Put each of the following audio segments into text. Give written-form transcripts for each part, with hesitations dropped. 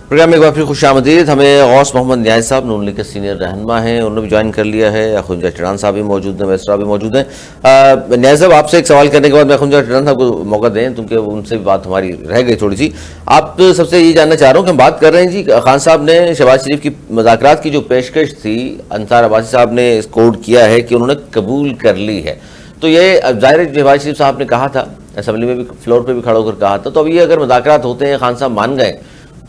Programme میں ایک بار پھر خوش آمدید. ہمیں غوث محمد نیاز صاحب نون لیگ کے سینئر رہنما ہیں, انہوں نے بھی جوائن کر لیا ہے. اخوندزا چڑان صاحب بھی موجود ہیں, ویس صاحب بھی موجود ہیں. نیاز صاحب, آپ سے ایک سوال کرنے کے بعد میں اخوندزا چڑان صاحب کو موقع دیں کیونکہ ان سے بھی بات ہماری رہ گئی تھوڑی سی. آپ سب سے یہ جاننا چاہ رہا ہوں کہ ہم بات کر رہے ہیں جی, خان صاحب نے شہباز شریف کی مذاکرات کی جو پیشکش تھی, انصار عباسی صاحب نے اس کوڈ کیا ہے کہ انہوں نے قبول کر لی ہے. تو یہ ظاہر شہباز شریف صاحب نے کہا تھا, اسمبلی میں بھی فلور پہ بھی کھڑا ہو کر کہا تھا. تو اب یہ اگر مذاکرات ہوتے ہیں, خان صاحب مان گئے,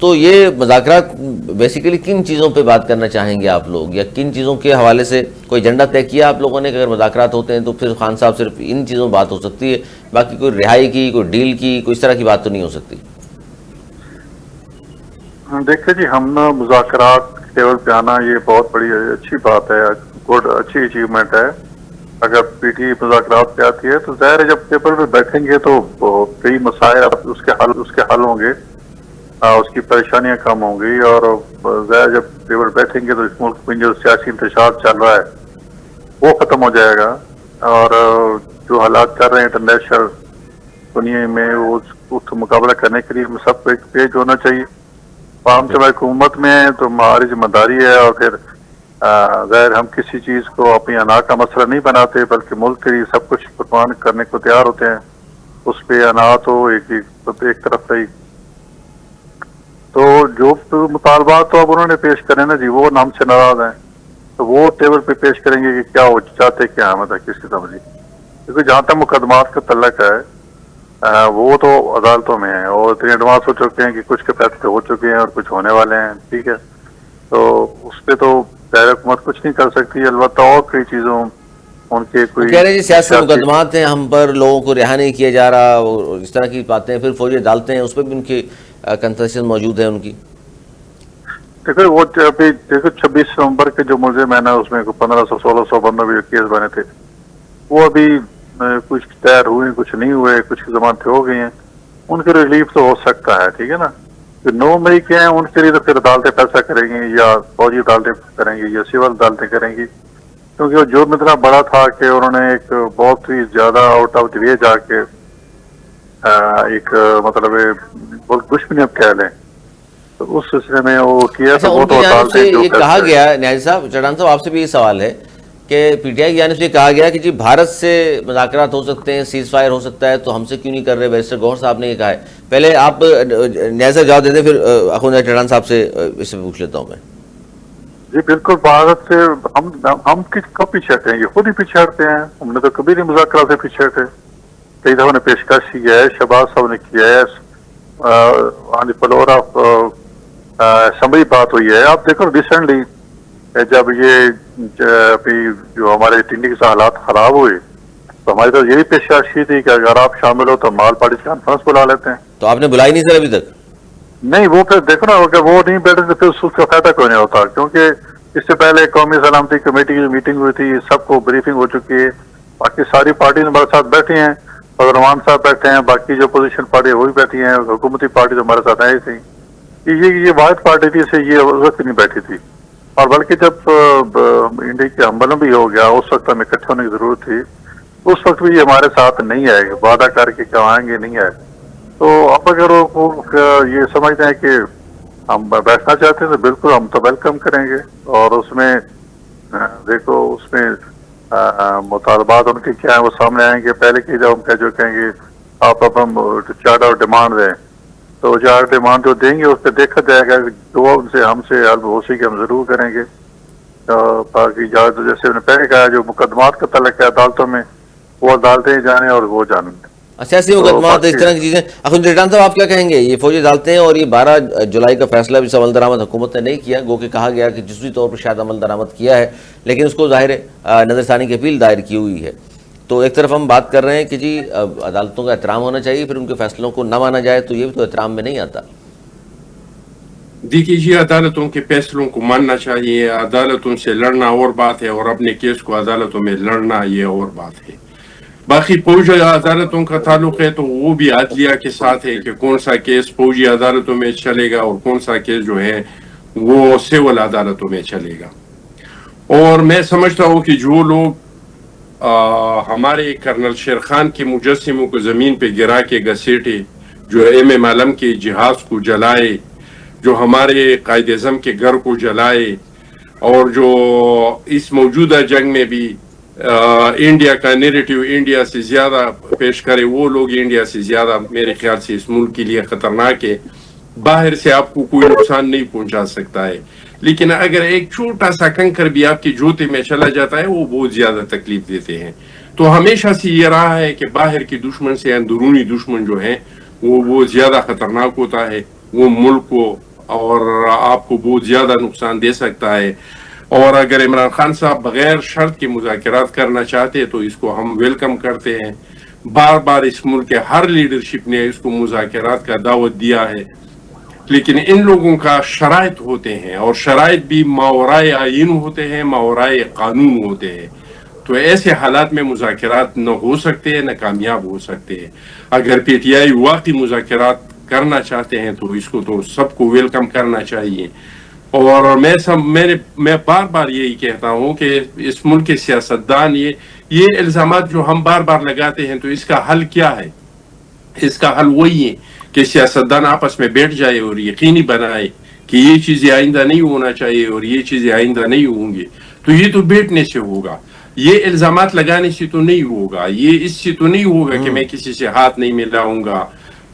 تو یہ مذاکرات بیسیکلی کن چیزوں پہ بات کرنا چاہیں گے آپ لوگ, یا کن چیزوں کے حوالے سے کوئی ایجنڈا طے کیا آپ لوگوں نے کہ اگر مذاکرات ہوتے ہیں تو پھر خان صاحب صرف ان چیزوں پہ بات ہو سکتی ہے, باقی کوئی رہائی کی, کوئی ڈیل کی, کوئی اس طرح کی بات تو نہیں ہو سکتی؟ دیکھیں جی, ہم مذاکرات ٹیبل پہ آنا یہ بہت بڑی اچھی بات ہے, اچھی اچیومنٹ ہے. اگر پی ٹی مذاکرات پہ آتی ہے تو ظاہر ہے جب ٹیبل پہ بیٹھیں گے تو کئی مسائل اس کے حل ہوں گے, اس کی پریشانیاں کم ہوں گی. اور ظاہر جب ٹیبل بیٹھیں گے تو اس ملک میں جو سیاسی انتشار چل رہا ہے وہ ختم ہو جائے گا, اور جو حالات کر رہے ہیں انٹرنیشنل دنیا میں اس کا مقابلہ کرنے کے لیے ہم سب کو ایک پیج ہونا چاہیے. ہم جب حکومت میں ہیں تو ہماری ذمہ داری ہے, اور پھر ظاہر ہم کسی چیز کو اپنی انا کا مسئلہ نہیں بناتے بلکہ ملک کے لیے سب کچھ قربان کرنے کو تیار ہوتے ہیں. اس پہ اناط ہو ایک طرف رہی, تو جو مطالبات تو اب انہوں نے پیش کرے نا جی, وہ ہم سے ناراض ہیں تو وہ ٹیبل پہ پیش کریں گے کہ کیا وہ چاہتے کیا ہمیں کس کی سمجھی. کیونکہ جہاں تک مقدمات کا تعلق ہے وہ تو عدالتوں میں ہیں, اور اتنے ایڈوانس ہو چکے ہیں کہ کچھ کے فیصلے ہو چکے ہیں اور کچھ ہونے والے ہیں. ٹھیک ہے, تو اس پہ تو دائرہ حکومت کچھ نہیں کر سکتی. البتہ اور کئی چیزوں ان کے کوئی کہہ رہے ہیں جی سیاسی مقدمات ہیں, ہم پر لوگوں کو رہا نہیں کیا جا رہا, اور اس طرح کی باتیں. پھر فوجی عدالتیں ہیں, اس پہ بھی ان کی کنسیشن موجود ہے ان کی. دیکھو وہ ابھی دیکھو 26 نومبر کے جو ملزم ہے نا, اس میں 1500-1600 بندوں بھی کیس بنے تھے, وہ ابھی کچھ تیار ہوئے, کچھ نہیں ہوئے, کچھ کی ضمانتیں ہو گئی ہیں. ان کے ریلیف تو ہو سکتا ہے, ٹھیک ہے نا. 9 مئی کے ہیں ان کے لیے تو پھر عدالتیں فیصلہ کریں گی, یا فوجی عدالتیں کریں گی, یا سول عدالتیں کریں گی. کیونکہ وہ جرم اتنا بڑا تھا کہ انہوں نے ایک بہت ہی زیادہ آؤٹ آف دی وے جا کے ایک مطلب ملک دشمنی اب کہہ لیں, تو اس سلسلے میں وہ کیا. اچھا, ان کی جانب سے یہ کہا گیا, نیازی صاحب, چڑان صاحب آپ سے بھی یہ سوال ہے کہ پی ٹی آئی کی جانب سے یہ کہا گیا کہ جی بھارت سے مذاکرات ہو سکتے ہیں, سیز فائر ہو سکتا ہے, تو ہم سے کیوں نہیں کر رہے؟ بیرسٹر گوہر صاحب نے یہ کہا ہے. پہلے آپ نیازی صاحب جواب دے دیں, پھر اخوندزا چڑان صاحب سے اس سے پوچھ لیتا ہوں میں. جی بالکل, بھارت سے ہم کب پیچھے ہٹیں گے؟ خود ہی پیچھے ہٹتے ہیں. ہم نے تو کبھی نہیں مذاکرات سے پیچھے ہٹے. کئی دفعہ نے پیشکش کی ہے, شہباز صاحب نے کیا ہے, آن دی فلور آف اسمبلی بات ہوئی ہے. آپ دیکھو ریسنٹلی جب یہ ابھی جو ہمارے ٹنڈی کے حالات خراب ہوئے تو ہماری طرف یہی پیشکش کی تھی کہ اگر آپ شامل ہو تو مال پارٹی کانفرنس بلا لیتے ہیں. تو آپ نے بلائی نہیں سر ابھی تک؟ نہیں, وہ پھر دیکھو نا, اگر وہ نہیں بیٹھے تو پھر اس کا فائدہ کوئی نہیں ہوتا. کیونکہ اس سے پہلے قومی سلامتی کمیٹی کی جو میٹنگ ہوئی تھی, سب کو بریفنگ ہو چکی ہے. باقی ساری پارٹیز ہمارے ساتھ بیٹھی ہیں, رحمان صاحب بیٹھے ہیں, باقی جو اپوزیشن پارٹی وہ بھی بیٹھی ہیں, حکومتی پارٹی تو ہمارے ساتھ آئی تھی. یہ واحد پارٹی تھی, سے یہ وقت نہیں بیٹھی تھی. اور بلکہ جب انڈیا کے حملہ بھی ہو گیا, اس وقت ہمیں اکٹھے ہونے کی ضرورت تھی. اس وقت بھی یہ ہمارے ساتھ نہیں آئے, وعدہ کر کے کیا آئیں گے, نہیں آئے. تو اب اگر وہ یہ سمجھتے ہیں کہ ہم بیٹھنا چاہتے ہیں تو بالکل ہم تو ویلکم کریں گے. اور اس میں دیکھو اس میں مطالبات ان کے کیا ہیں وہ سامنے آئیں گے. پہلے کی جب ہم جو کہیں گے آپ اپنا چارٹ اور ڈیمانڈ دیں, تو چارٹ ڈیمانڈ جو دیں گے اس پہ دیکھا جائے گا کہ جو ان سے ہم سے حل ہو سکے ہم ضرور کریں گے. باقی جیسے انہوں نے پہلے کہا, جو مقدمات کا تعلق ہے عدالتوں میں, وہ عدالتیں جانیں اور وہ جانیں. سیاسی مقدمات, اس طرح کی چیزیں. اخوندزا چڑان صاحب آپ کیا کہیں گے؟ یہ فوجی عدالتیں اور یہ 12 جولائی کا فیصلہ بھی عمل درآمد حکومت نے نہیں کیا, گو کہ کہا گیا کہ جزوی طور پر شاید عمل درآمد کیا ہے, لیکن اس کو ظاہر نظر ثانی کی اپیل دائر کی ہوئی ہے. تو ایک طرف ہم بات کر رہے ہیں کہ جی عدالتوں کا احترام ہونا چاہیے, پھر ان کے فیصلوں کو نہ مانا جائے تو یہ بھی تو احترام میں نہیں آتا. دیکھیے جی, عدالتوں کے فیصلوں کو ماننا چاہیے. عدالتوں سے لڑنا اور بات ہے, اور اپنے کیس کو عدالتوں میں لڑنا یہ اور بات ہے. باقی فوجی عدالتوں کا تعلق ہے تو وہ بھی عدلیہ کے ساتھ ہے کہ کون سا کیس فوجی عدالتوں میں چلے گا اور کون سا کیس جو ہے وہ سول عدالتوں میں چلے گا. اور میں سمجھتا ہوں کہ جو لوگ ہمارے کرنل شیر خان کے مجسموں کو زمین پہ گرا کے گھسیٹے, جو ایم عالم کے جہاز کو جلائے, جو ہمارے قائد اعظم کے گھر کو جلائے اور جو اس موجودہ جنگ میں بھی انڈیا کا نیریٹو انڈیا سے زیادہ پیش کرے، وہ لوگ انڈیا سے زیادہ میرے خیال سے اس ملک کے لیے خطرناک ہے. باہر سے آپ کو کوئی نقصان نہیں پہنچا سکتا ہے، لیکن اگر ایک چھوٹا سا کنکر بھی آپ کے جوتے میں چلا جاتا ہے وہ بہت زیادہ تکلیف دیتے ہیں. تو ہمیشہ سے یہ رہا ہے کہ باہر کے دشمن سے اندرونی دشمن جو ہیں وہ زیادہ خطرناک ہوتا ہے، وہ ملک کو اور آپ کو بہت زیادہ نقصان دے سکتا ہے. اور اگر عمران خان صاحب بغیر شرط کے مذاکرات کرنا چاہتے ہیں تو اس کو ہم ویلکم کرتے ہیں. بار بار اس ملک کے ہر لیڈرشپ نے اس کو مذاکرات کا دعوت دیا ہے، لیکن ان لوگوں کا شرائط ہوتے ہیں اور شرائط بھی ماورائے آئین ہوتے ہیں، ماورائے قانون ہوتے ہیں. تو ایسے حالات میں مذاکرات نہ ہو سکتے ہیں، نہ کامیاب ہو سکتے ہیں. اگر پی ٹی آئی واقعی مذاکرات کرنا چاہتے ہیں تو اس کو تو سب کو ویلکم کرنا چاہیے. اور میں بار بار یہی کہتا ہوں کہ اس ملک کے سیاستدان یہ الزامات جو ہم بار بار لگاتے ہیں تو اس کا حل کیا ہے؟ اس کا حل وہی ہے کہ سیاستدان آپس میں بیٹھ جائے اور یقینی بنائے کہ یہ چیزیں آئندہ نہیں ہونا چاہیے اور یہ چیزیں آئندہ نہیں ہوں گی. تو یہ تو بیٹھنے سے ہوگا، یہ الزامات لگانے سے تو نہیں ہوگا، یہ اس سے تو نہیں ہوگا کہ میں کسی سے ہاتھ نہیں ملاؤں گا،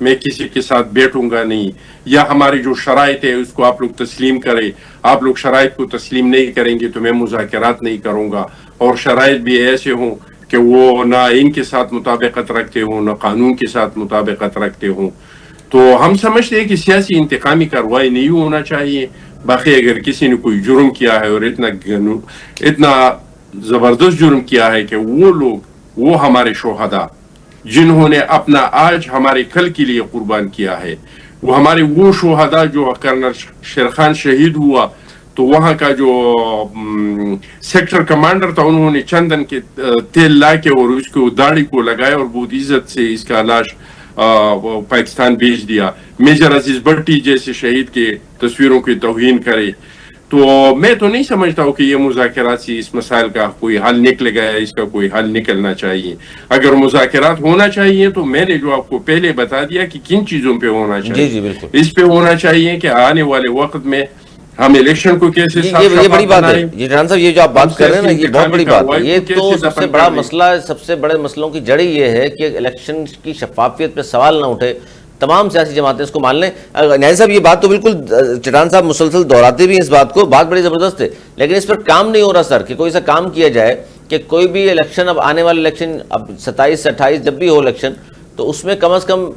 میں کسی کے ساتھ بیٹھوں گا نہیں، یا ہماری جو شرائط ہے اس کو آپ لوگ تسلیم کریں. آپ لوگ شرائط کو تسلیم نہیں کریں گے تو میں مذاکرات نہیں کروں گا. اور شرائط بھی ایسے ہوں کہ وہ نہ ان کے ساتھ مطابقت رکھتے ہوں، نہ قانون کے ساتھ مطابقت رکھتے ہوں. تو ہم سمجھتے ہیں کہ سیاسی انتقامی کارروائی نہیں ہونا چاہیے. باقی اگر کسی نے کوئی جرم کیا ہے اور اتنا زبردست جرم کیا ہے کہ وہ ہمارے شہداء جنہوں نے اپنا آج ہمارے کل کے لیے قربان کیا ہے، وہ ہمارے وہ شہداء جو کرنل شیرخان شہید ہوا تو وہاں کا جو سیکٹر کمانڈر تھا انہوں نے چندن کے تیل لا کے اور اس کو داڑھی کو لگایا اور بہت عزت سے اس کا لاش پاکستان بھیج دیا. میجر عزیز بھٹی جیسے شہید کے تصویروں کی توہین کرے. تو میں تو نہیں سمجھتا ہوں کہ یہ مذاکرات سے اس مسائل کا کوئی حل نکلے گا، اس کا کوئی حل نکلنا چاہیے. اگر مذاکرات ہونا چاہیے تو میں نے جو آپ کو پہلے بتا دیا کہ کن چیزوں پہ ہونا چاہیے. جی بالکل. اس پہ ہونا چاہیے کہ آنے والے وقت میں ہم الیکشن کو کیسے یہ بڑی بات ہے. یہ جان صاحب یہ جو آپ بات کر رہے ہیں نا یہ بہت بڑی بات ہے. یہ تو سب سے بڑا مسئلہ، سب سے بڑے مسئلوں کی جڑ یہ ہے کہ الیکشن کی شفافیت پہ سوال نہ اٹھے. تمام سیاسی جماعتیں اس کو مان لیں. نیازی صاحب یہ بات تو بالکل چٹان صاحب مسلسل دہراتے بھی ہیں اس بات کو، بات بڑی زبردست ہے، لیکن اس پر کام نہیں ہو رہا سر. کہ کوئی سا کام کیا جائے کہ کوئی بھی الیکشن، اب آنے والے الیکشن، اب 27 سے 28 جب بھی ہو الیکشن، تو اس میں کم از کم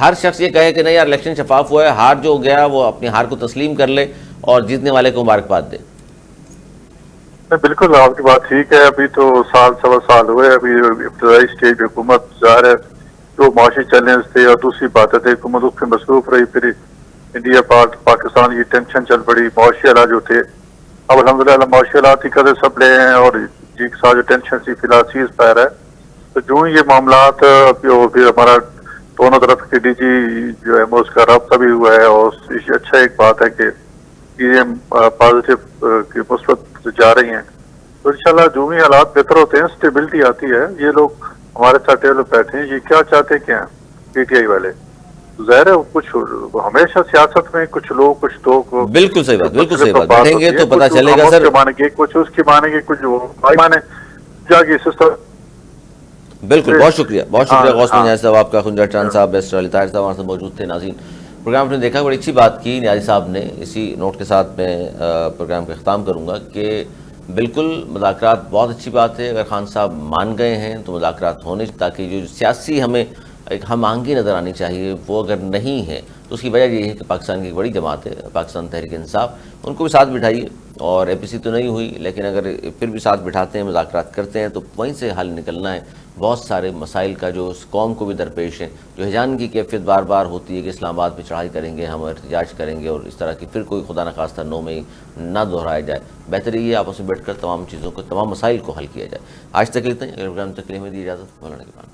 ہر شخص یہ کہے کہ نہیں یار الیکشن شفاف ہوا ہے، ہار جو گیا وہ اپنی ہار کو تسلیم کر لے اور جیتنے والے کو مبارکباد دے. بالکل آپ کی بات ٹھیک ہے. ابھی تو سوا سال ہوئے، ابھی ابتدائی سٹیج پہ حکومت ظاہر ہے جو معاشی چیلنج تھے، اور دوسری بات ہے حکومت اس پہ مصروف رہی. پھر انڈیا پاکستان کی ٹینشن چل پڑی، معاشی حالات جو تھے. اب الحمدللہ معاشی حالات کی قدر سب لے ہیں اور جی کے ساتھ جو ٹینشن تھی فی الحال سیز فائر ہے. تو جو یہ معاملات پھر ہمارا دونوں طرف کے ڈی جی جو ہے اس کا رابطہ بھی ہوا ہے، اور اچھا ایک بات ہے کہ چیزیں پازیٹیو کی مثبت جا رہی ہیں. تو انشاءاللہ جو بھی حالات بہتر ہوتے ہیں اسٹیبلٹی آتی ہے. یہ لوگ ہمارے ساتھ ٹیبل پہ بیٹھے ہیں، یہ کیا چاہتے کیا ہیں پی ٹی آئی والے؟ ظاہر ہے کچھ ہمیشہ سیاست میں کچھ لوگ کچھ تو بالکل صحیح بات، بالکل صحیح بات. بیٹھیں گے تو پتہ چلے گا سر. مانے گے کچھ اس کی مانے گے کچھ وہ مانے جاگی سسٹم. بالکل. بہت شکریہ، بہت شکریہ غوث نیازی صاحب آپ کا. خنجر چٹان صاحب، بیرسٹر علی طاہر صاحب ہمارے ساتھ موجود تھے. ناظرین پروگرام نے دیکھا، بڑی اچھی بات کی نیازی صاحب نے. اسی نوٹ کے ساتھ میں پروگرام کا اختتام کروں گا کہ بالکل مذاکرات بہت اچھی بات ہے. اگر خان صاحب مان گئے ہیں تو مذاکرات ہونے، تاکہ جو سیاسی ہمیں ایک ہم آہنگی نظر آنی چاہیے وہ اگر نہیں ہے تو اس کی وجہ یہ ہے کہ پاکستان کی ایک بڑی جماعت ہے پاکستان تحریک انصاف، ان کو بھی ساتھ بٹھائیے. اور اے پی سی تو نہیں ہوئی، لیکن اگر پھر بھی ساتھ بٹھاتے ہیں، مذاکرات کرتے ہیں تو وہیں سے حل نکلنا ہے. بہت سارے مسائل کا جو اس قوم کو بھی درپیش ہیں، جو ہجان کی کیفیت بار بار ہوتی ہے کہ اسلام آباد پہ چڑھائی کریں گے، ہم احتجاج کریں گے، اور اس طرح کی پھر کوئی خدا نخواستہ نو میں نہ دہرایا جائے. بہتر یہ ہے آپس میں بیٹھ کر تمام چیزوں کو، تمام مسائل کو حل کیا جائے. آج تک لیتے ہیں. اگر پروگرام تک لیے ہمیں دی اجازت مولانا کے بعد.